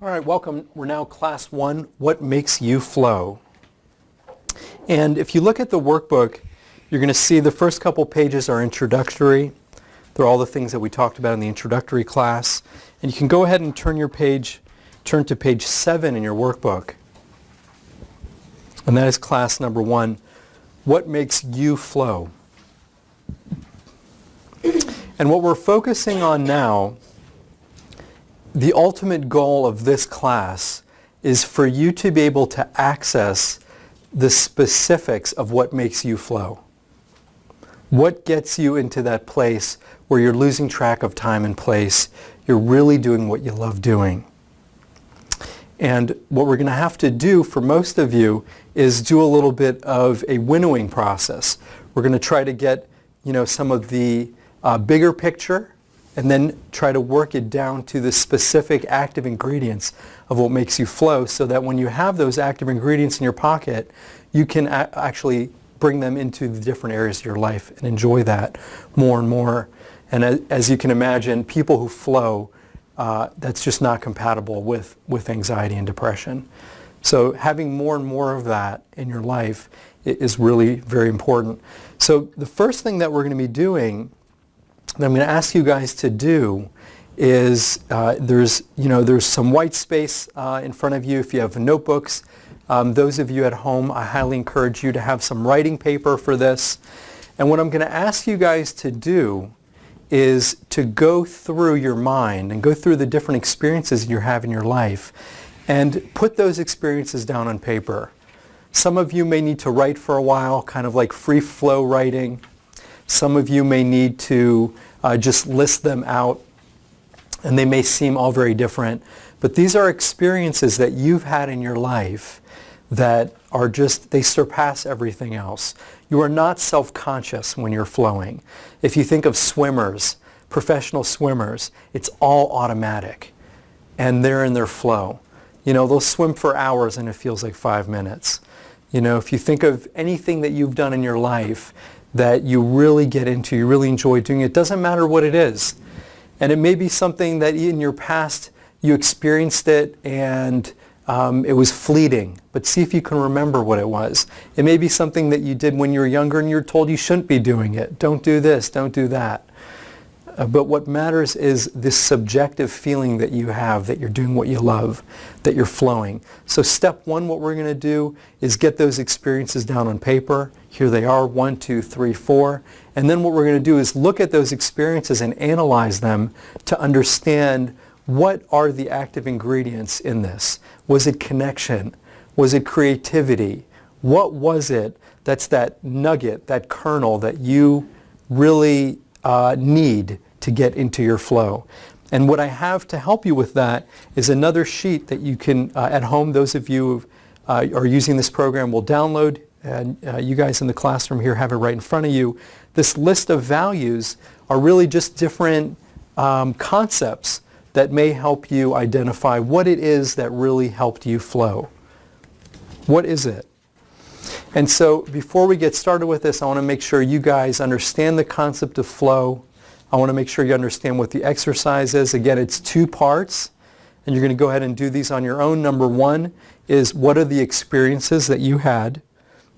All right, welcome. We're now class 1, What Makes You Flow? And if you look at the workbook, you're going to see the first couple pages are introductory. They're all the things that we talked about in the introductory class. And you can go ahead and turn to page 7 in your workbook. And that is class number 1, What Makes You Flow? And what we're focusing on now, the ultimate goal of this class is for you to be able to access the specifics of what makes you flow. What gets you into that place where you're losing track of time and place, you're really doing what you love doing. And what we're going to have to do for most of you is do a little bit of a winnowing process. We're going to try to get, some of the bigger picture and then try to work it down to the specific active ingredients of what makes you flow, so that when you have those active ingredients in your pocket, you can actually bring them into the different areas of your life and enjoy that more and more. And as you can imagine, people who flow, that's just not compatible with anxiety and depression. So having more and more of that in your life is really very important. So the first thing that we're going to be doing that I'm going to ask you guys to do is there's some white space in front of you if you have notebooks. Those of you at home, I highly encourage you to have some writing paper for this. And what I'm going to ask you guys to do is to go through your mind and go through the different experiences you have in your life and put those experiences down on paper. Some of you may need to write for a while, kind of like free flow writing. Some of you may need to just list them out, and they may seem all very different. But these are experiences that you've had in your life that are they surpass everything else. You are not self-conscious when you're flowing. If you think of swimmers, professional swimmers, it's all automatic, and they're in their flow. They'll swim for hours and it feels like 5 minutes. If you think of anything that you've done in your life that you really get into, you really enjoy doing, it doesn't matter what it is. And it may be something that in your past you experienced it and it was fleeting, but see if you can remember what it was. It may be something that you did when you were younger and you're told you shouldn't be doing it. Don't do this, don't do that. But what matters is this subjective feeling that you have that you're doing what you love, that you're flowing. So step 1, what we're going to do is get those experiences down on paper. Here they are, 1, 2, 3, 4. And then what we're going to do is look at those experiences and analyze them to understand what are the active ingredients in this. Was it connection? Was it creativity? What was it that's that nugget, that kernel that you really need to get into your flow? And what I have to help you with that is another sheet that you can, at home, those of you who are using this program will download, and you guys in the classroom here have it right in front of you. This list of values are really just different concepts that may help you identify what it is that really helped you flow. What is it? And so before we get started with this, I want to make sure you guys understand the concept of flow. I want to make sure you understand what the exercise is. Again, it's 2 parts, and you're going to go ahead and do these on your own. Number 1 is what are the experiences that you had,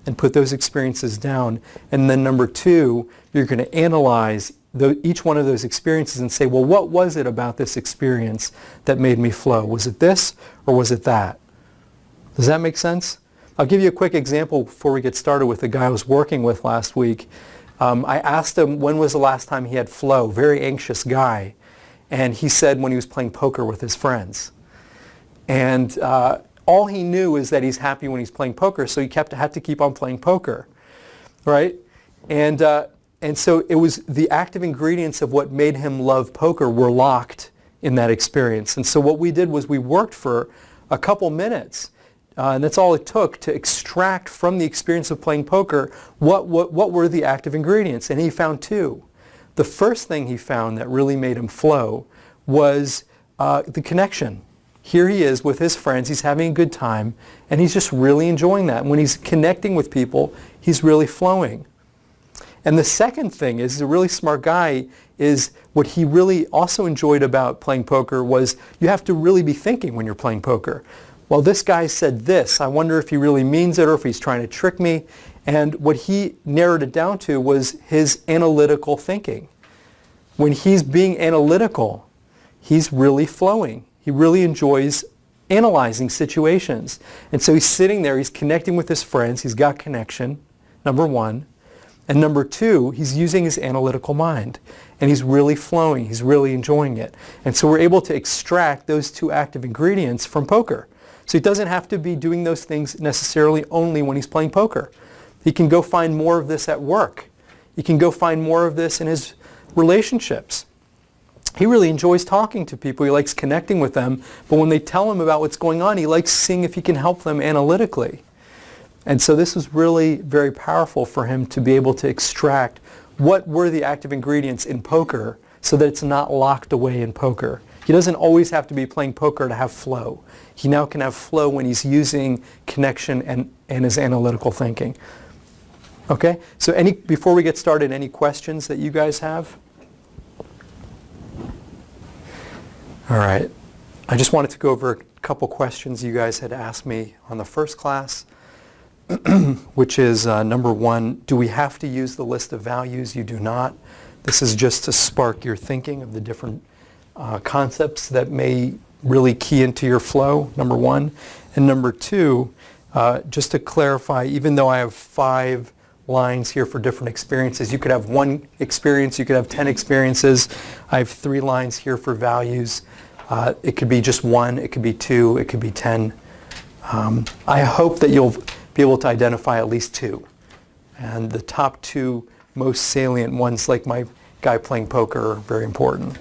and put those experiences down. And then number 2, you're going to analyze each one of those experiences and say, well, what was it about this experience that made me flow? Was it this or was it that? Does that make sense? I'll give you a quick example before we get started with the guy I was working with last week. I asked him when was the last time he had flow, very anxious guy. And he said when he was playing poker with his friends. And all he knew is that he's happy when he's playing poker, so he had to keep on playing poker, right? And so it was the active ingredients of what made him love poker were locked in that experience. And so what we did was we worked for a couple minutes, and that's all it took to extract from the experience of playing poker what were the active ingredients. And he found 2. The first thing he found that really made him flow was the connection. Here he is with his friends, he's having a good time, and he's just really enjoying that. And when he's connecting with people, he's really flowing. And the second thing is, he's a really smart guy, is what he really also enjoyed about playing poker was you have to really be thinking when you're playing poker. Well, this guy said this. I wonder if he really means it or if he's trying to trick me. And what he narrowed it down to was his analytical thinking. When he's being analytical, he's really flowing. He really enjoys analyzing situations. And so he's sitting there, he's connecting with his friends, he's got connection, number one. And number two, he's using his analytical mind. And he's really flowing, he's really enjoying it. And so we're able to extract those two active ingredients from poker. So he doesn't have to be doing those things necessarily only when he's playing poker. He can go find more of this at work. He can go find more of this in his relationships. He really enjoys talking to people. He likes connecting with them. But when they tell him about what's going on, he likes seeing if he can help them analytically. And so this was really very powerful for him to be able to extract what were the active ingredients in poker so that it's not locked away in poker. He doesn't always have to be playing poker to have flow. He now can have flow when he's using connection and his analytical thinking. Okay? So before we get started, any questions that you guys have? All right. I just wanted to go over a couple questions you guys had asked me on the first class, which is number one, do we have to use the list of values? You do not. This is just to spark your thinking of the different concepts that may really key into your flow, number one. And number two, just to clarify, even though I have 5 lines here for different experiences, you could have 1 experience, you could have 10 experiences. I have 3 lines here for values. It could be just 1, it could be 2, it could be 10. I hope that you'll be able to identify at least 2. And the top 2 most salient ones, like my guy playing poker, are very important.